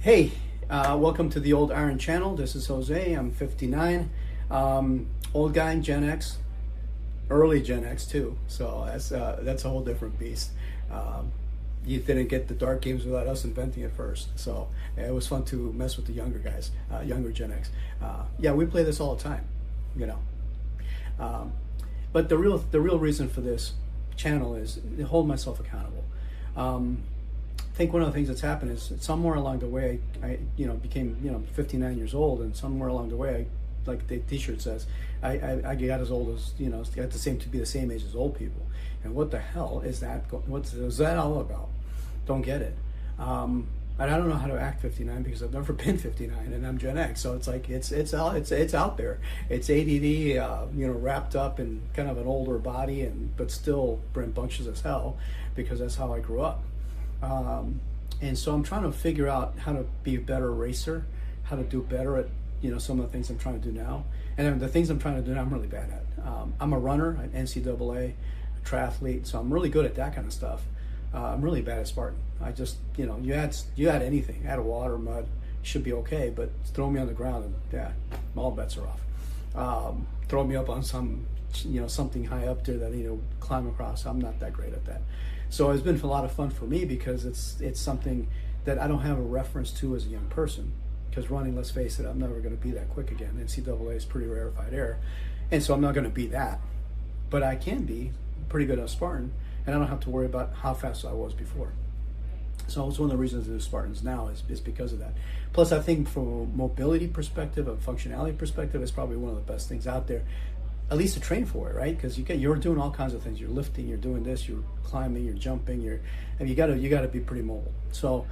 Hey, welcome to the Old1ron channel. This is Jose. I'm 59. Old guy in Gen X, early Gen X too. So that's a whole different beast. You didn't get the dark games without us inventing it first. So it was fun to mess with the younger guys, younger Gen X. Yeah, we play this all the time, you know. But the real reason for this channel is to hold myself accountable. I think one of the things that's happened is somewhere along the way I became 59 years old, and somewhere along the way, like the T-shirt says, I got as old as got to be the same age as old people. And what the hell is that? What is that all about? Don't get it. And I don't know how to act 59 because I've never been 59, and I'm Gen X. So it's like it's out there. It's ADD, wrapped up in kind of an older body, but still rambunctious as hell because that's how I grew up. And so I'm trying to figure out how to be a better racer, how to do better at some of the things I'm trying to do now. And the things I'm trying to do now, I'm really bad at. I'm a runner, an NCAA, a triathlete, so I'm really good at that kind of stuff. I'm really bad at Spartan. I just, you add anything, add water, mud, should be okay, but throw me on the ground and yeah, all bets are off. Throw me up on something high up there that I need to climb across. I'm not that great at that. So it's been a lot of fun for me because it's something that I don't have a reference to as a young person. Because running, let's face it, I'm never going to be that quick again. NCAA is pretty rarefied air, and so I'm not going to be that. But I can be pretty good at Spartan, and I don't have to worry about how fast I was before. So it's one of the reasons to do Spartans now is because of that. Plus, I think from a mobility perspective, a functionality perspective, it's probably one of the best things out there. At least to train for it, right? Because you're doing all kinds of things. You're lifting, you're doing this, you're climbing, you're jumping, you gotta be pretty mobile. So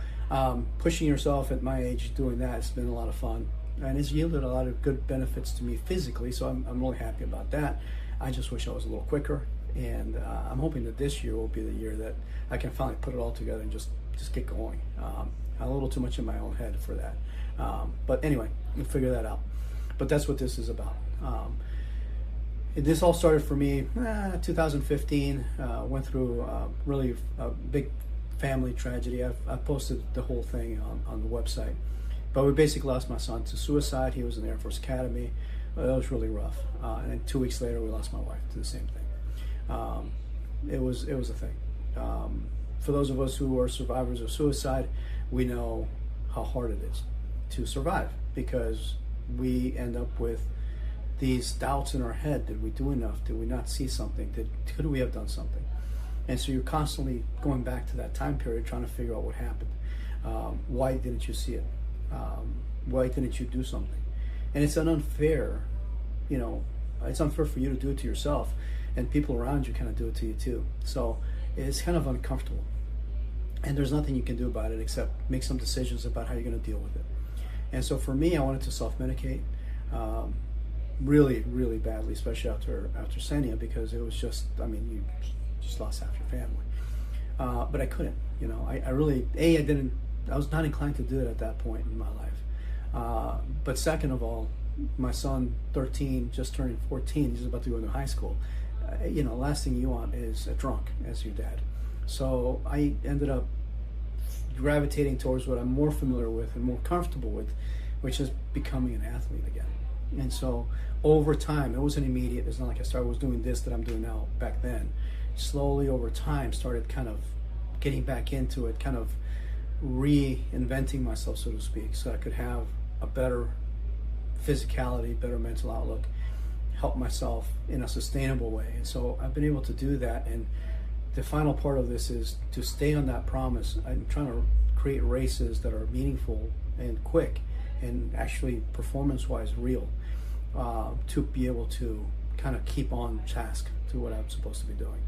pushing yourself at my age, doing that, it's been a lot of fun, and it's yielded a lot of good benefits to me physically. So I'm really happy about that. I just wish I was a little quicker, and I'm hoping that this year will be the year that I can finally put it all together and just get going. I'm a little too much in my own head for that, but anyway, we'll figure that out. But that's what this is about. This all started for me 2015. Went through really a big family tragedy. I posted the whole thing on the website. But we basically lost my son to suicide. He was in the Air Force Academy. That was really rough. And then 2 weeks later, we lost my wife to the same thing. It was a thing. For those of us who are survivors of suicide, we know how hard it is to survive because we end up with these doubts in our head. Did we do enough? Did we not see something? Could we have done something? And so you're constantly going back to that time period trying to figure out what happened. Why didn't you see it? Why didn't you do something? And it's unfair, it's unfair for you to do it to yourself, and people around you kind of do it to you too. So it's kind of uncomfortable. And there's nothing you can do about it except make some decisions about how you're going to deal with it. And so for me, I wanted to self-medicate. Really, really badly, especially after Senia, because it was just, you just lost half your family. But I couldn't, I was not inclined to do it at that point in my life. But second of all, my son, 13, just turning 14, he's about to go into high school. Last thing you want is a drunk as your dad. So I ended up gravitating towards what I'm more familiar with and more comfortable with, which is becoming an athlete again. And so over time, it wasn't immediate. It's not like I was doing this that I'm doing now back then. Slowly over time, started kind of getting back into it, kind of reinventing myself, so to speak, so I could have a better physicality, better mental outlook, help myself in a sustainable way. And so I've been able to do that. And the final part of this is to stay on that promise. I'm trying to create races that are meaningful and quick and actually performance-wise real, to be able to kind of keep on task to what I'm supposed to be doing,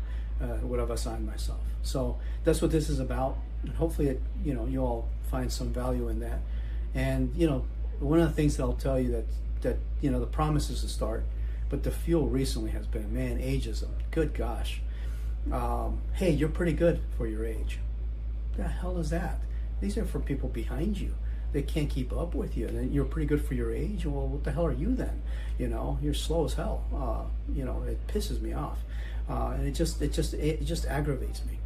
what I've assigned myself. So that's what this is about. And hopefully, you all find some value in that. And one of the things that I'll tell you that the promise is the start, but the fuel recently has been, man, ageism. Good gosh. Hey, you're pretty good for your age. What the hell is that? These are for people behind you. They can't keep up with you, and you're pretty good for your age. Well, what the hell are you then? You're slow as hell. It pisses me off, and it just aggravates me.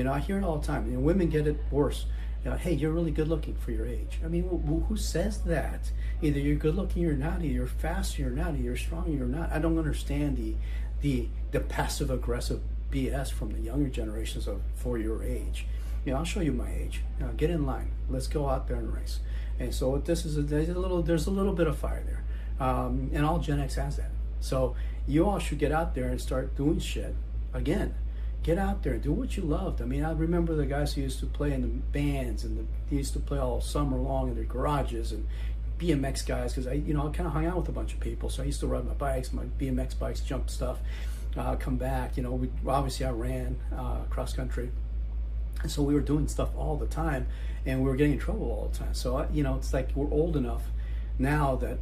I hear it all the time. Women get it worse. hey, you're really good looking for your age. I mean, who says that? Either you're good looking or not, either you're fast or you're not, either you're strong or you're not. I don't understand the passive aggressive BS from the younger generations of for your age. I'll show you my age. Get in line. Let's go out there and race. And so this is there's a little bit of fire there, and all Gen X has that. So you all should get out there and start doing shit again. Get out there and do what you loved. I mean, I remember the guys who used to play in the bands, and they used to play all summer long in their garages, and BMX guys, because I kind of hung out with a bunch of people. So I used to ride my bikes, my BMX bikes, jump stuff, come back. Obviously I ran cross country. And so we were doing stuff all the time, and we were getting in trouble all the time. So, it's like we're old enough now that,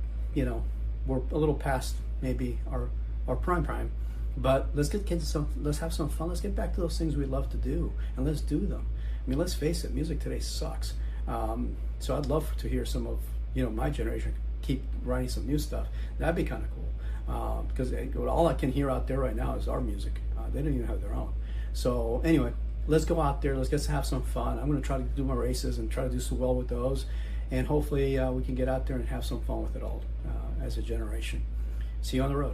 we're a little past maybe our prime, but let's have some fun. Let's get back to those things we love to do, and let's do them. I mean, let's face it, music today sucks. So I'd love to hear some of, my generation keep writing some new stuff. That'd be kind of cool. Because all I can hear out there right now is our music. They don't even have their own. So anyway, let's go out there. Let's get to have some fun. I'm going to try to do my races and try to do so well with those. And hopefully we can get out there and have some fun with it all as a generation. See you on the road.